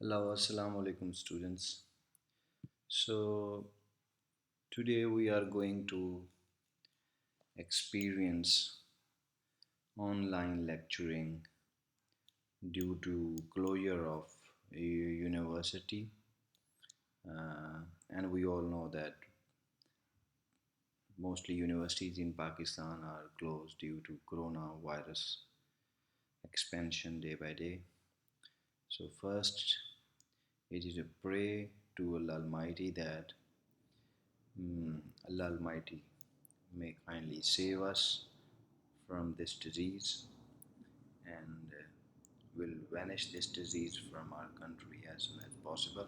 Hello, assalamu alaikum students. So today we are going to experience online lecturing due to closure of a university, and we all know that mostly universities in Pakistan are closed due to coronavirus expansion day by day. So first, it is a pray to Allah Almighty that Allah Almighty may kindly save us from this disease and will vanish this disease from our country as soon as possible.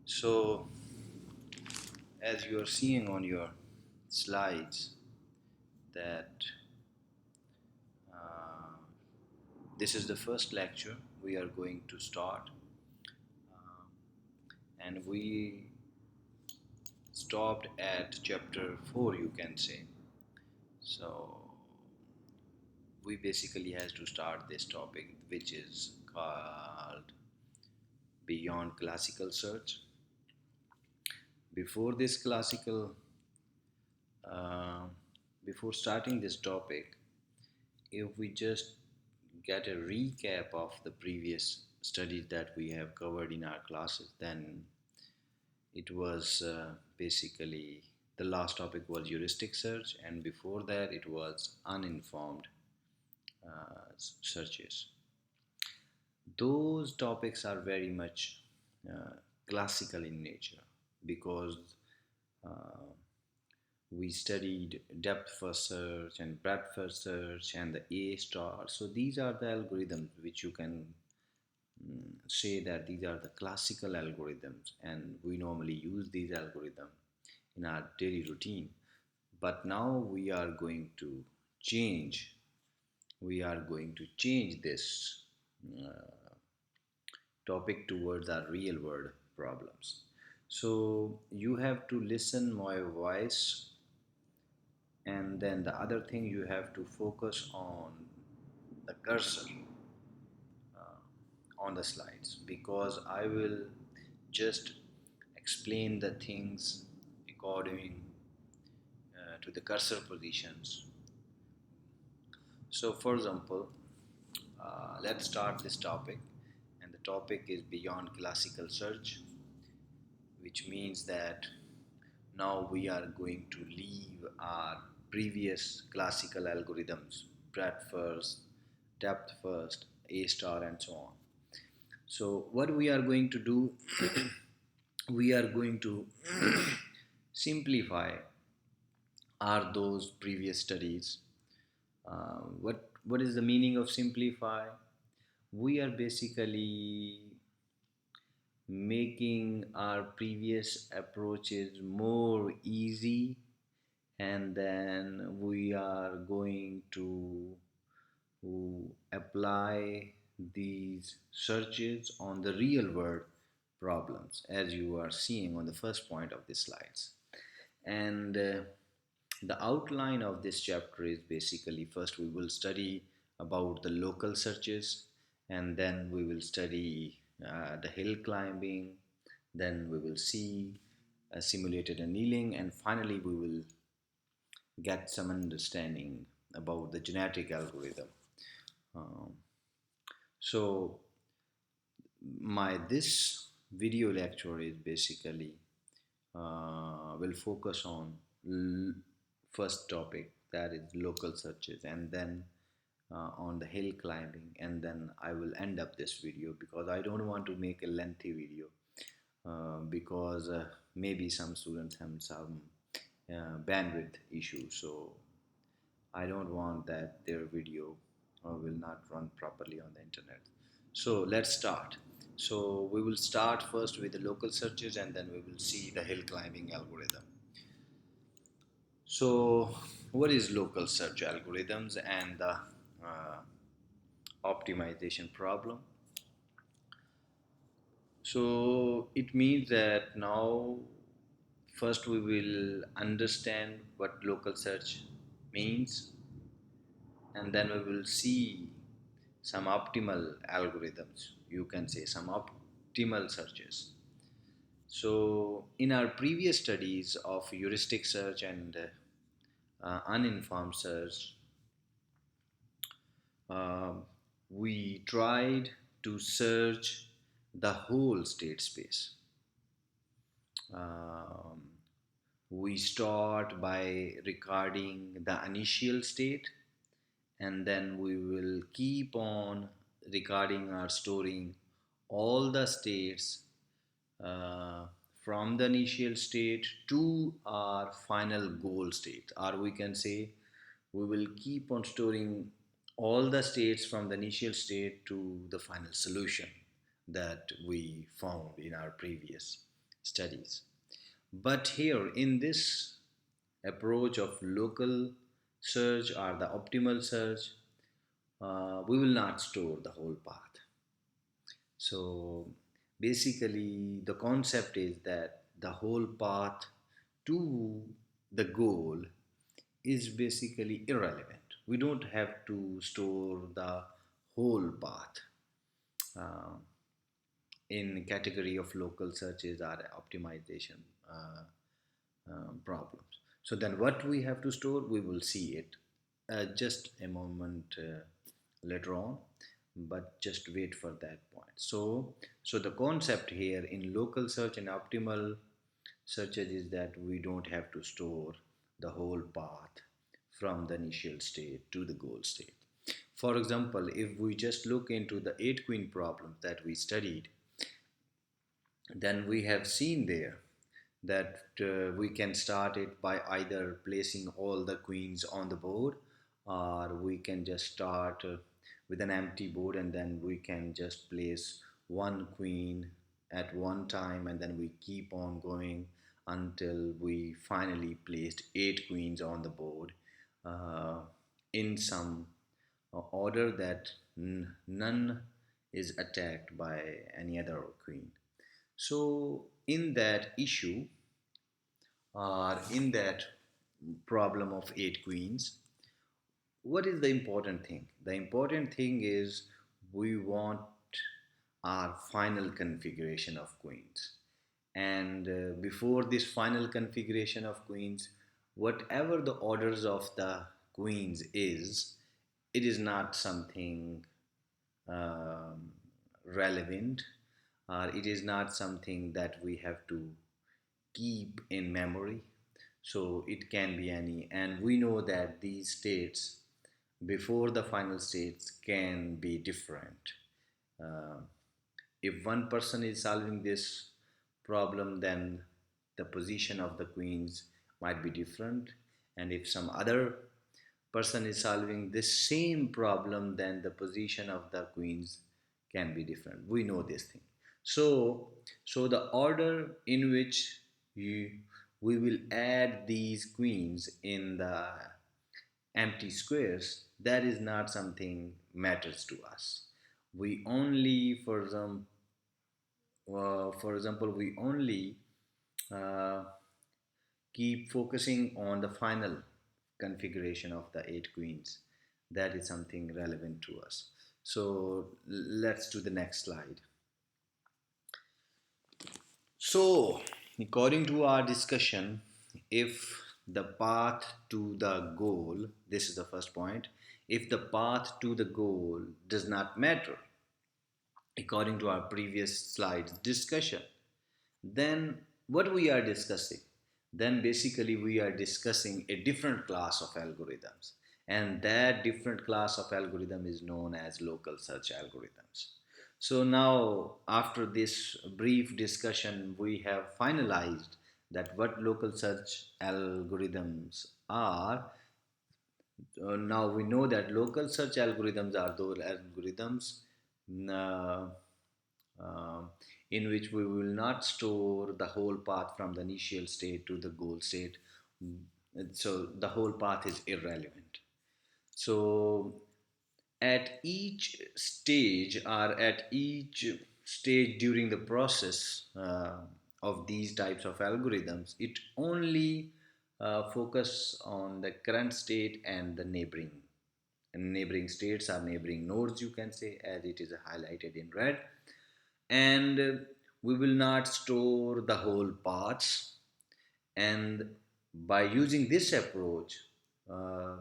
So, as you are seeing on your slides, that uh, this is the first lecture we are going to start, um, and we stopped at chapter 4, you can say. So, we basically has to start this topic, which is called Beyond Classical Search. Before this classical, uh, before starting this topic, if we just get a recap of the previous studies that we have covered in our classes, then it was basically the last topic was heuristic search, and before that, it was uninformed searches. Those topics are very much uh, classical in nature because uh, we studied depth first search and breadth first search and the A star. So these are the algorithms which you can say that these are the classical algorithms, and we normally use these algorithms in our daily routine. But now change. We are going to change this uh, topic towards our real world problems. So you have to listen my voice, and then the other thing you have to focus on the cursor on the slides, because I will just explain the things according to the cursor positions. So for example, let's start this topic, and the topic is beyond classical search, which means that now we are going to leave our previous classical algorithms, breadth first, depth first, A star, and so on. So, what we are going to do, we are going to simplify are those previous studies. What is the meaning of simplify? We are basically making our previous approaches more easy, and then we are going to apply these searches on the real world problems, as you are seeing on the first point of the slides. And the outline of this chapter is basically, first we will study about the local searches, and then we will study the hill climbing, then we will see simulated annealing, and finally we will get some understanding about the genetic algorithm. Um, so my this video lecture is basically will focus on first topic, that is local searches, and then on the hill climbing, and then I will end up this video because I don't want to make a lengthy video, because maybe some students have some bandwidth issues, so I don't want that their video will not run properly on the internet. So let's start. So we will start first with the local searches, and then we will see the hill climbing algorithm. So what is local search algorithms and the optimization problem? So it means that now first we will understand what local search means, and then we will see some optimal algorithms, you can say some optimal searches. So, in our previous studies of heuristic search and uninformed search, um, we tried to search the whole state space. Um, we start by recording the initial state, and then we will keep on recording or storing all the states uh, from the initial state to our final goal state, or we can say we will keep on storing all the states from the initial state to the final solution that we found in our previous studies. But here in this approach of local search or the optimal search, we will not store the whole path. So basically, the concept is that the whole path to the goal is basically irrelevant. We don't have to store the whole path uh, in category of local searches or optimization uh, problems. So then what we have to store, we will see it just a moment later on, but just wait for that point. So the concept here in local search and optimal searches is that we don't have to store the whole path from the initial state to the goal state. For example, if we just look into the 8 queen problem that we studied, then we have seen there that we can start it by either placing all the queens on the board, or we can just start with an empty board, and then we can just place one queen at one time, and then we keep on going until we finally placed 8 queens on the board uh, in some order that none is attacked by any other queen. So, in that issue, or in that problem of 8 queens, what is the important thing? The important thing is we want our final configuration of queens. And before this final configuration of queens, whatever the orders of the queens is, it is not something um, relevant, or it is not something that we have to keep in memory. So it can be any, and we know that these states before the final states can be different. Uh, if one person is solving this problem, then the position of the queens might be different, and if some other person is solving this same problem, then the position of the queens can be different. We know this thing. So the order in which you, we will add these queens in the empty squares, that is not something matters to us. We only, for example, we only uh, keep focusing on the final configuration of the 8 queens. That is something relevant to us. So let's do the next slide. So, according to our discussion, if the path to the goal, this is the first point, if the path to the goal does not matter, according to our previous slides discussion, then what we are discussing? Then basically we are discussing a different class of algorithms, and that different class of algorithm is known as local search algorithms. So now, after this brief discussion, we have finalized that what local search algorithms are. Now we know that local search algorithms are those algorithms uh, uh, in which we will not store the whole path from the initial state to the goal state. So the whole path is irrelevant. So at each stage, or at each stage during the process of these types of algorithms, it only focus on the current state and the neighboring neighboring states are neighboring nodes, you can say, as it is highlighted in red. And we will not store the whole paths. And by using this approach, uh,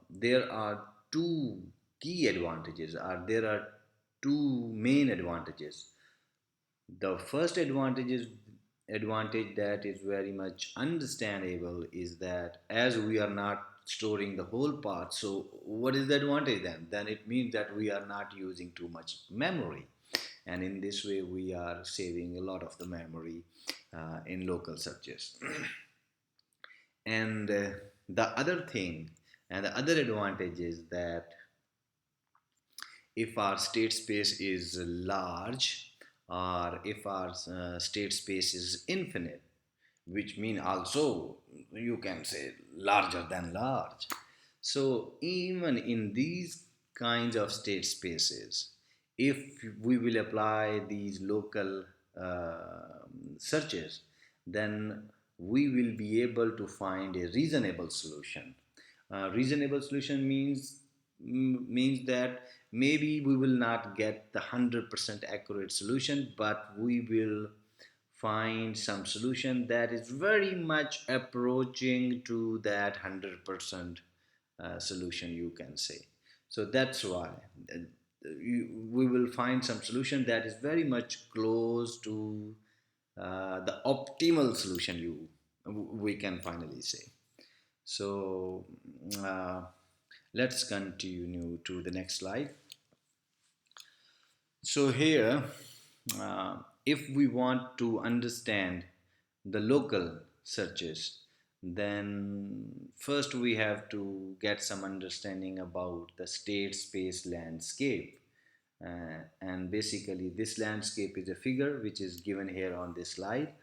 there are two key advantages, or there are two main advantages. The first advantage that is very much understandable is that as we are not storing the whole path, so what is the advantage then? Then it means that we are not using too much memory, and in this way we are saving a lot of the memory in local searches. And the other thing and the other advantage is that if our state space is large, or if our state space is infinite, which mean also you can say larger than large. So even in these kinds of state spaces, if we will apply these local searches, then we will be able to find a reasonable solution. Reasonable solution means that maybe we will not get the 100% accurate solution, but we will find some solution that is very much approaching to that 100% solution, you can say. So that's why we will find some solution that is very much close to the optimal solution, you we can finally say. So uh, let's continue to the next slide. So here, if we want to understand the local searches, then first we have to get some understanding about the state space landscape. And basically, this landscape is a figure which is given here on this slide.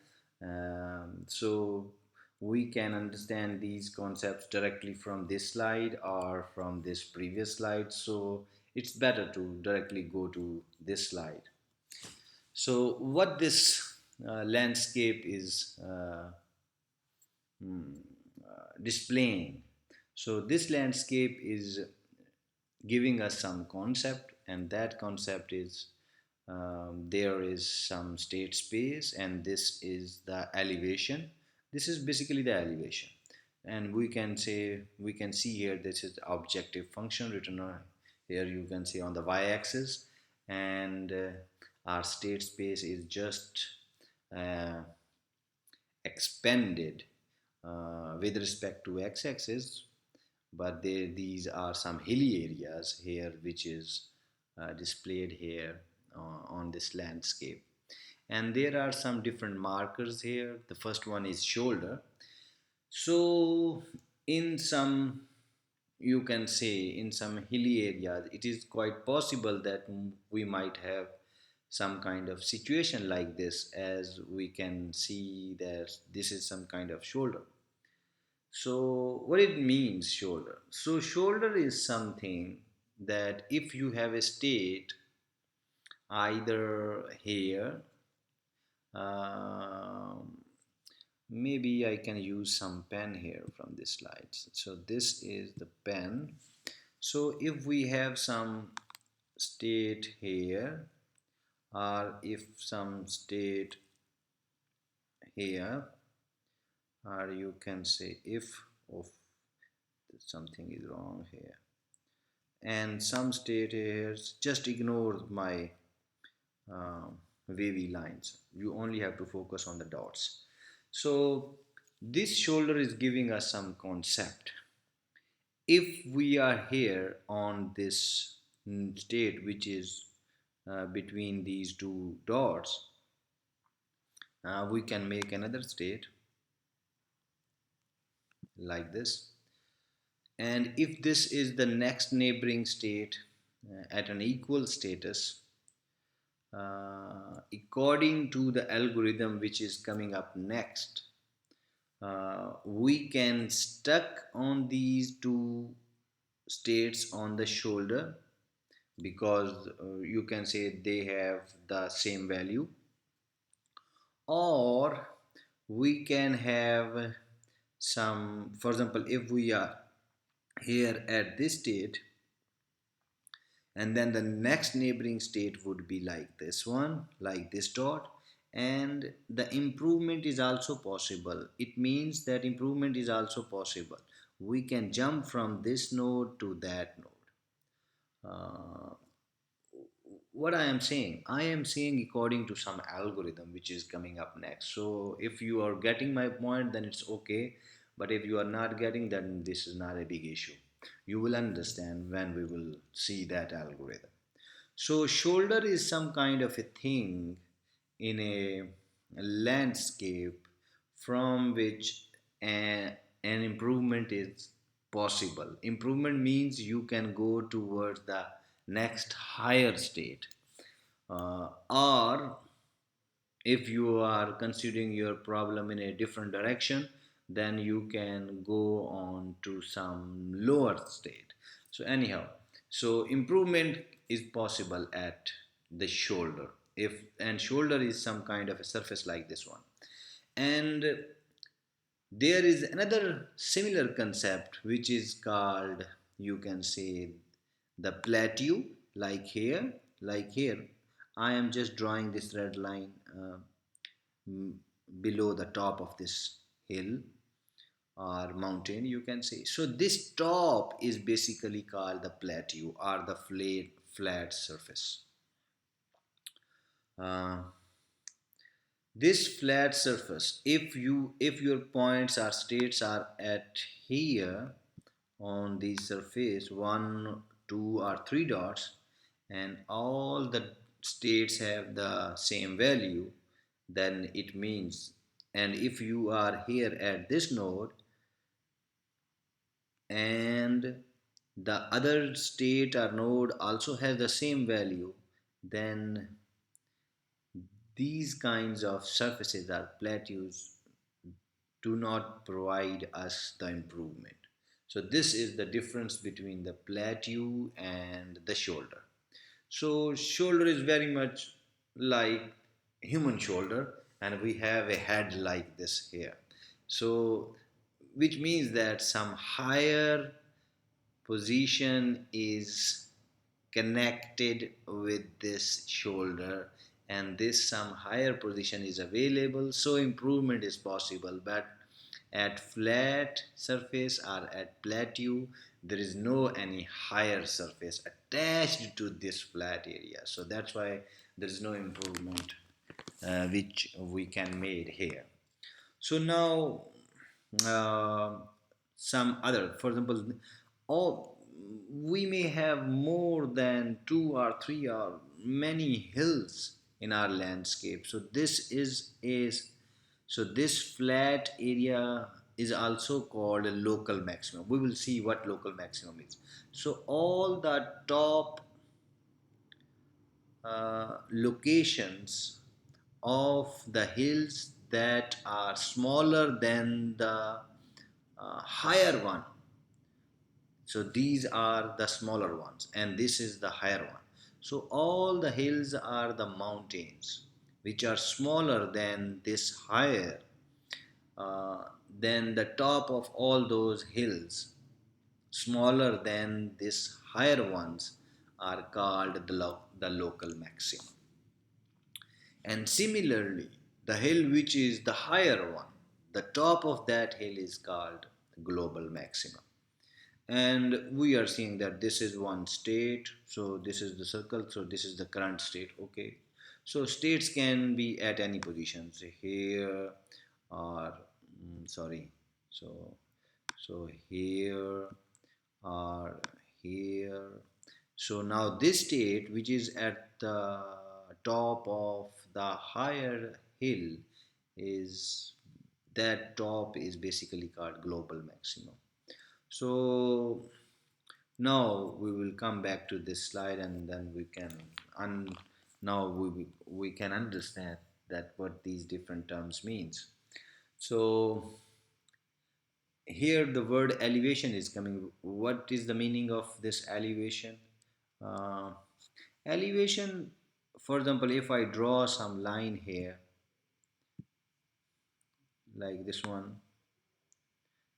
So we can understand these concepts directly from this slide or from this previous slide. So it's better to directly go to this slide. So what this landscape is displaying. So this landscape is giving us some concept, and that concept is there is some state space, and this is the elevation. This is basically the elevation, and we can see here this is the objective function written on here. You can see on the y-axis, and our state space is just uh, expanded with respect to x-axis, but these are some hilly areas here which is displayed here on this landscape. And there are some different markers here. The first one is shoulder. So in some, you can say, in some hilly areas it is quite possible that we might have some kind of situation like this, as we can see that this is some kind of shoulder. So, what it means, shoulder? So, shoulder is something that if you have a state either here, um, maybe I can use some pen here from this slide. So, this is the pen. So, if we have some state here, or if some state here, or you can say if of something is wrong here, and some state here, just ignore my wavy lines. You only have to focus on the dots. So this shoulder is giving us some concept. If we are here on this state which is between these two dots, we can make another state like this. And if this is the next neighboring state at an equal status, according to the algorithm which is coming up next, we can stuck on these two states on the shoulder, because you can say they have the same value, or we can have some, for example, if we are here at this state, and then the next neighboring state would be like this one, like this dot. And the improvement is also possible. It means that improvement is also possible. We can jump from this node to that node. What I am saying according to some algorithm which is coming up next. So if you are getting my point, then it's okay. But if you are not getting, then this is not a big issue. You will understand when we will see that algorithm. So shoulder is some kind of a thing in a landscape from which an improvement is possible. Improvement means you can go towards the next higher state, or if you are considering your problem in a different direction, then you can go on to some lower state. So anyhow, so improvement is possible at the shoulder. If and shoulder is some kind of a surface like this one. And there is another similar concept which is called, you can say, the plateau. Like here I am just drawing this red line mm, below the top of this hill or mountain, you can say. So this top is basically called the plateau or the flat surface. uh, this flat surface, if your points or states are at here on the surface, one, two, or three dots, and all the states have the same value, then it means, and if you are here at this node and the other state or node also has the same value, then these kinds of surfaces or plateaus do not provide us the improvement. So this is the difference between the plateau and the shoulder. So shoulder is very much like human shoulder, and we have a head like this here. So which means that some higher position is connected with this shoulder, and this some higher position is available, so improvement is possible. But at flat surface or at plateau, there is no any higher surface attached to this flat area, so that's why there is no improvement which we can made here. So now, uh, some other, for example, all we may have more than two or three or many hills in our landscape. So this flat area is also called a local maximum. We will see what local maximum is. So all the top locations of the hills that are smaller than the higher one. So these are the smaller ones, and this is the higher one. So all the hills are the mountains which are smaller than this higher. Uh, then the top of all those hills, smaller than this higher ones, are called the local maximum. And similarly, the hill which is the higher one, the top of that hill is called global maximum. And we are seeing that this is one state, so this is the circle, so this is the current state. Okay, so states can be at any position, say here or sorry, so here or here. So now this state which is at the top of the higher hill, is that top is basically called global maximum. So now we will come back to this slide, and then we can now we can understand that what these different terms means. So here the word elevation is coming. What is the meaning of this elevation? uh, Elevation, for example, if I draw some line here like this one,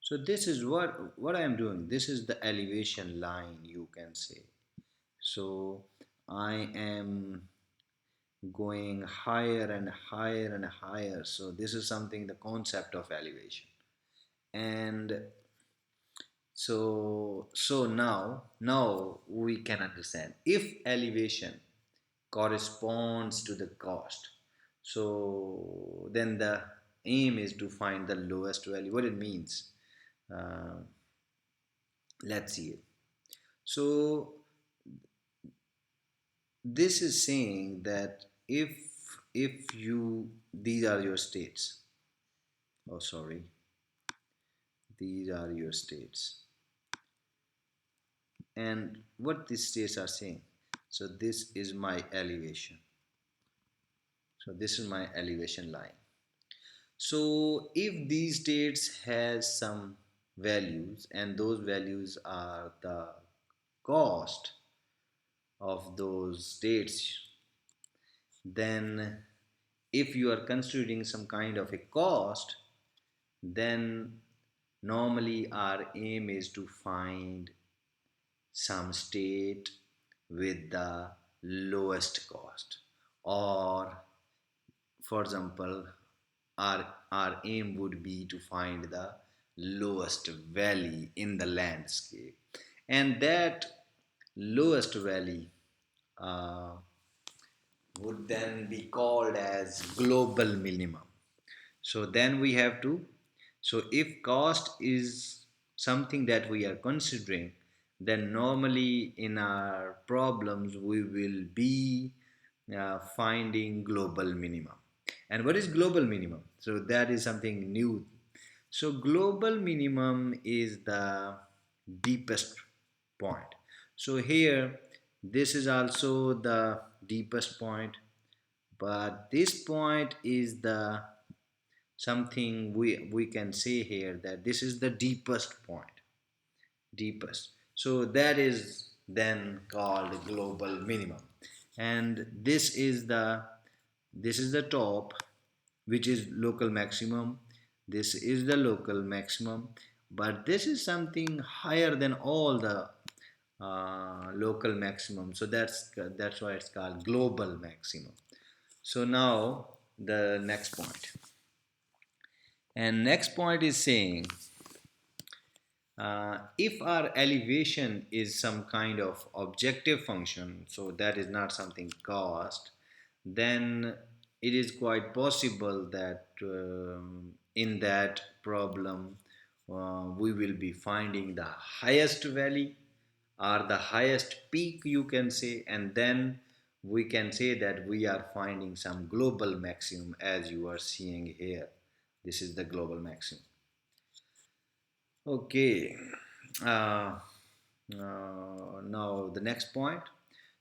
So this is what I am doing. This is the elevation line, you can say. So I am going higher and higher and higher. So this is something, the concept of elevation. And now we can understand if elevation corresponds to the cost. So then the aim is to find the lowest value. What it means? Uh, let's see it. So this is saying that if you, these are your states. Oh, sorry, these are your states. And what these states are saying. So this is my elevation. So this is my elevation line. So if these states has some values and those values are the cost of those states, then if you are considering some kind of a cost, then normally our aim is to find some state with the lowest cost, or for example, our aim would be to find the lowest valley in the landscape, and that lowest valley uh, would then be called as global minimum. So then we have to, so if cost is something that we are considering, then normally in our problems we will be finding global minimum. And what is global minimum? So that is something new. So global minimum is the deepest point. So here, this is also the deepest point, but this point is the something we can say here, that this is the deepest point, deepest. So that is then called global minimum. And this is the top, which is local maximum. This is the local maximum, but this is something higher than all the local maximum. So that's why it's called global maximum. So now the next point. And next point is saying, if our elevation is some kind of objective function, so that is not something cost, then it is quite possible that in that problem we will be finding the highest value or the highest peak, you can say, and then we can say that we are finding some global maximum, as you are seeing here. This is the global maximum. Okay. Uh, Now the next point.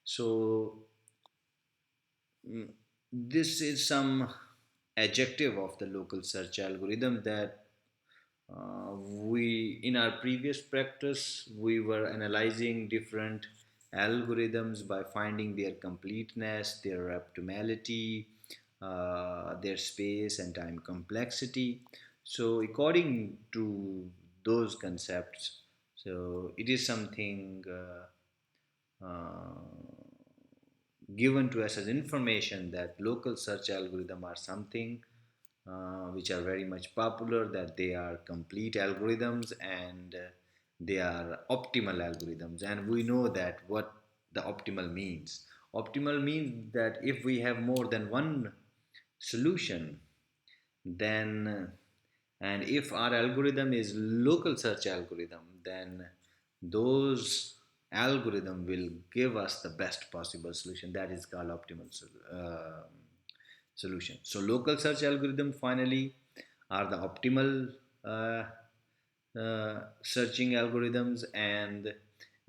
So this is some adjective of the local search algorithm that we in our previous practice we were analyzing different algorithms by finding their completeness, their optimality, their space and time complexity. So according to those concepts, so it is something given to us as information that local search algorithm are something which are very much popular, that they are complete algorithms and they are optimal algorithms. And we know that what the optimal means. Optimal means that if we have more than one solution, then and if our algorithm is local search algorithm, then those algorithm will give us the best possible solution, that is called optimal solution. So local search algorithm finally are the optimal searching algorithms, and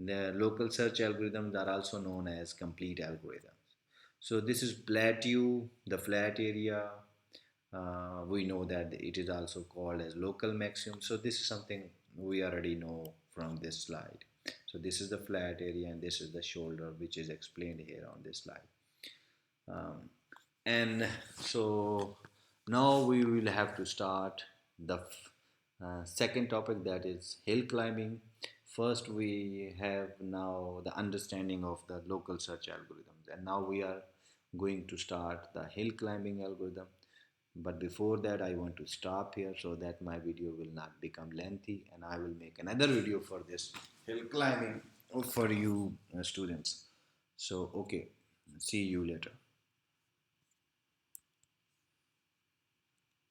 the local search algorithms are also known as complete algorithms. So this is plateau, the flat area. We know that it is also called as local maximum. So this is something we already know from this slide. So this is the flat area and this is the shoulder, which is explained here on this slide. And so now we will have to start the Second topic, that is hill climbing. First, we have now the understanding of the local search algorithms, and now we are going to start the hill climbing algorithm. But before that, I want to stop here so that my video will not become lengthy, and I will make another video for this hill climbing for you students. So, okay, see you later.